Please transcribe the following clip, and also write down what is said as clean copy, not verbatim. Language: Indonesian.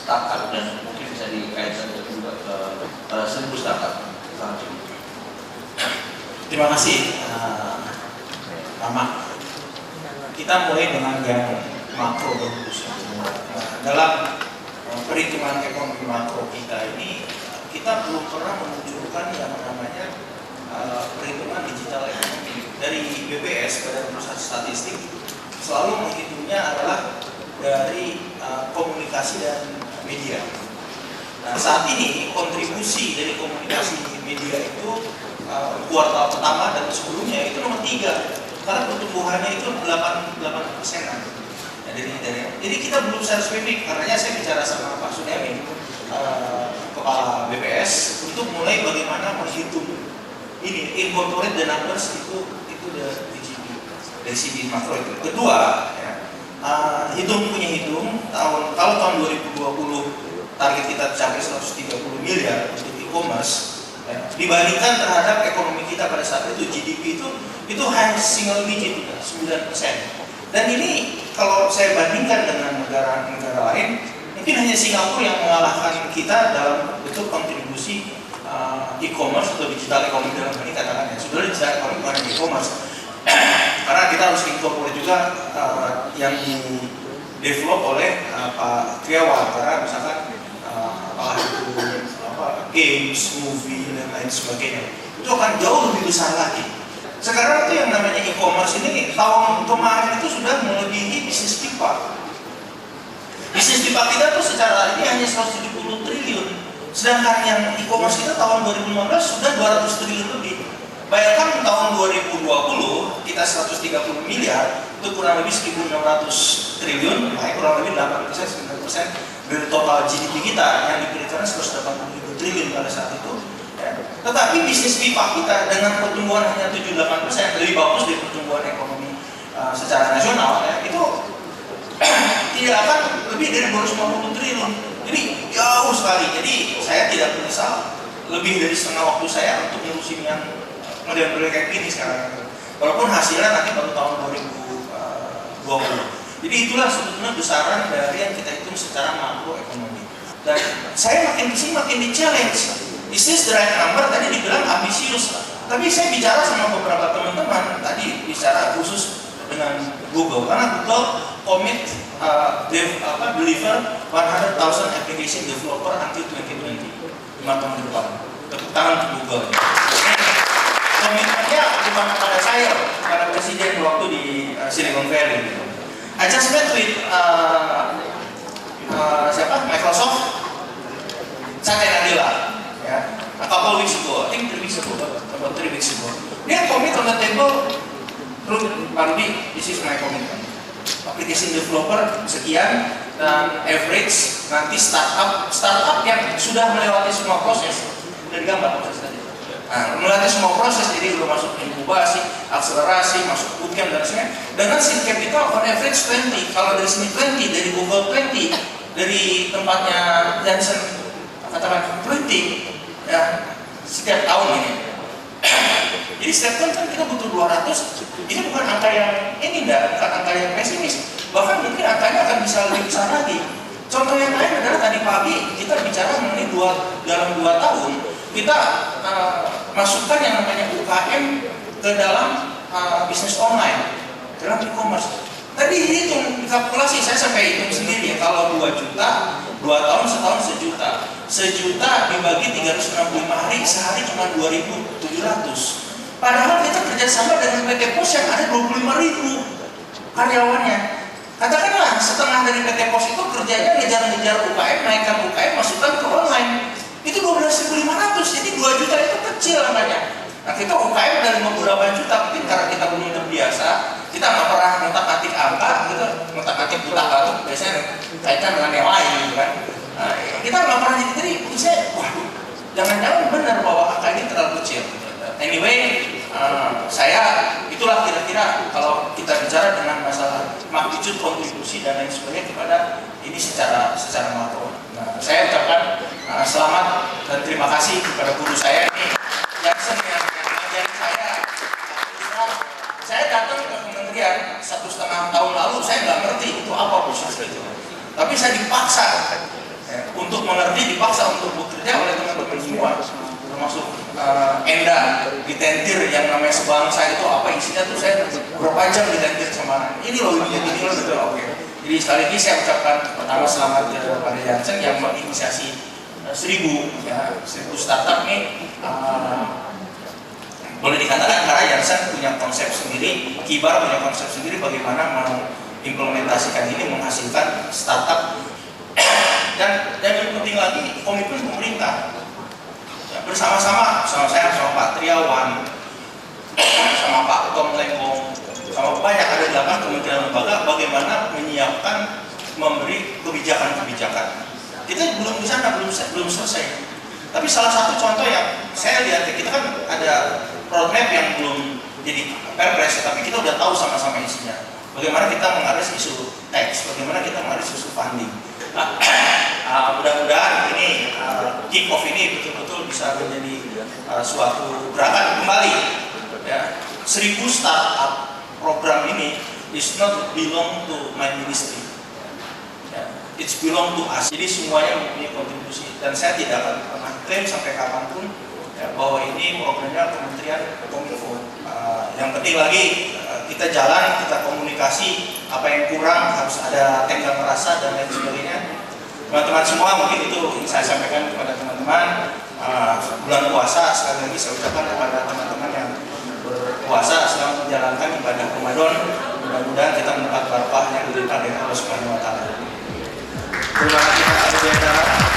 startup dan mungkin bisa dikaitkan juga ke 1000 startup. Terima kasih, Rama. Kita mulai dengan yang makro dulu. Dalam perhitungan ekonomi makro kita ini, kita belum pernah memunculkan yang namanya perhitungan digital ekonomi. Dari BPS, Badan Pusat Statistik, selalu menghitungnya adalah dari komunikasi dan media. Nah, saat ini kontribusi dari komunikasi media itu kuartal pertama dan sebelumnya itu nomor 3, karena pertumbuhannya itu 8%. Nah, jadi kita belum secara spesifik, karena saya bicara sama Pak Sunyamin, Kepala BPS, untuk mulai bagaimana menghitung ini, incorporate the numbers itu dari segi makro itu. Kedua, kalau tahun 2020 target kita capai 130 miliar untuk e-commerce, dibandingkan terhadap ekonomi kita pada saat itu, GDP itu hanya single digit, 9%. Dan ini kalau saya bandingkan dengan negara-negara lain, mungkin hanya Singapura yang mengalahkan kita dalam bentuk kontribusi e-commerce atau digital ekonomi dalam hal ini katakan ya. Sebenarnya digital ekonomi bukan hanya e-commerce, karena kita harus incorporate juga yang di-develop oleh Pak Triawan, karena misalkan games, movie, dan lain sebagainya, itu akan jauh lebih besar lagi. Sekarang itu yang namanya e-commerce ini tahun kemarin itu sudah melebihi bisnis pipa. Bisnis pipa kita tuh secara ini hanya 170 triliun, sedangkan yang e-commerce kita tahun 2015 sudah 200 triliun lebih. Bayangkan tahun 2020 kita 130 miliar, itu kurang lebih 1.600 triliun, kurang lebih 8%-9% dari total GDP kita yang diperkirakan 180 triliun pada saat itu. Tetapi bisnis pipa kita dengan pertumbuhan hanya 7-8%, lebih bagus dari pertumbuhan ekonomi secara nasional, itu tidak akan lebih dari 250 triliun. Jadi jauh sekali. Jadi saya tidak menyesal lebih dari setengah waktu saya untuk ngurusin yang model-model kayak gini sekarang. Walaupun hasilnya nanti baru tahun 2020. Jadi itulah sebetulnya besaran dari yang kita hitung secara makroekonomi. Dan saya makin kesini makin di-challenge. Is this the right number? Tadi dibilang ambisius. Tapi saya bicara sama beberapa teman-teman, tadi bicara khusus dengan Google. Karena Google commit deliver 100,000 application developer until 2020. 5 tahun ke depan. Tepuk tangan untuk Google. Komitmennya bukan kepada saya, kepada presiden waktu di Silicon Valley. I just met with Microsoft, Satya Nadella, ya, a couple weeks ago, I think 3 weeks ago, about 3 weeks ago. Dia commit on the table, Pak Rudi, this is my commitment. Application developer sekian, dan average nanti startup yang sudah melewati semua proses, udah digambar proses tadi. Nah, melewati semua proses, jadi udah masuk inkubasi, akselerasi, masuk bootcamp dan sebagainya. Dengan seed capital on average 20, kalau dari sini 20, dari Google 20, dari tempatnya Johnson katakan 20, ya setiap tahun ini. Jadi setiap tahun kan kita butuh 200. Ini bukan angka yang bukan angka yang pesimis. Bahkan mungkin angkanya akan bisa lebih besar lagi. Contoh yang lain adalah tadi pagi kita bicara mengenai dalam 2 tahun kita masukkan yang namanya UKM ke dalam bisnis online, dalam e-commerce. Tadi hitung kalkulasi, saya sampai hitung sendiri ya, kalau 2 juta, 2 tahun setahun 1 juta. 1 juta dibagi 365 hari, sehari cuma 2.700. Padahal kita kerjasama dengan PT Pos yang ada 25.000. karyawannya. Katakanlah setengah dari PT Pos itu kerjanya ngejar-ngejar UKM, naikkan UKM, masukkan ke online. Itu 12.500, jadi 2 juta itu kecil namanya. Nah kita UKM dari beberapa juta, mungkin karena kita punya biasa, kita nggak pernah ngotak-atik angka, gitu, ngotak-atik buta baru, biasanya kaitan dengan yang lain, gitu kan. Nah, kita nggak pernah jadi saya, waduh, jangan-jangan benar bahwa angka ini terlalu kecil. Anyway, saya itulah kira-kira kalau kita bicara dengan masalah magnitude kontribusi dan lain sebagainya kepada ini secara makro. Nah, saya ucapkan selamat dan terima kasih kepada guru saya ini Jansen yang mengajari saya. Saya datang ke kementerian 1,5 tahun lalu, saya nggak ngerti itu apa posisi itu, tapi saya dipaksa untuk mengerti, dipaksa untuk bekerja oleh teman-teman semua, termasuk Enda di tentir yang namanya sebangsa itu apa isinya tuh, saya berapa jam di tentir sama ini loh, ini loh gitu. Oke. Jadi sekali lagi saya ucapkan pertama selamat kepada Jansen yang menginisiasi 1.000 startup nih. Boleh dikatakan karena Jansen punya konsep sendiri, Kibar punya konsep sendiri bagaimana mengimplementasikan ini menghasilkan startup. Dan yang penting lagi komitmen pemerintah. Bersama-sama saya, sama Pak Triawan, sama Pak Tom Lengkong, sama banyak ada 8 kementerian lembaga bagaimana menyiapkan memberi kebijakan-kebijakan. Kita belum di sana, belum selesai. Tapi salah satu contoh yang saya lihat, kita kan ada roadmap yang belum jadi perpres, tapi kita udah tahu sama-sama isinya. Bagaimana kita mengaris isu tax, bagaimana kita mengaris isu funding. Mudah-mudahan ini kick off ini betul-betul bisa menjadi suatu gerakan kembali. Ya, 1.000 startup program ini is not belong to my ministry. Ya, it's belong to us. Jadi semuanya mempunyai kontribusi dan saya tidak akan pernah klaim sampai kapanpun ya, bahwa ini programnya Kementerian Kominfo. Yang penting lagi kita jalan, kita komunikasi, apa yang kurang harus ada tenggang rasa dan lain sebagainya. Teman-teman semua, mungkin itu yang saya sampaikan kepada teman-teman. Bulan puasa sekali lagi saya ucapkan kepada teman-teman yang berpuasa selamat menjalankan ibadah Ramadan. Mudah-mudahan kita mendapat barokah yang diberikan dari Allah Subhanahu wa taala. Terima kasih Pak Abdul.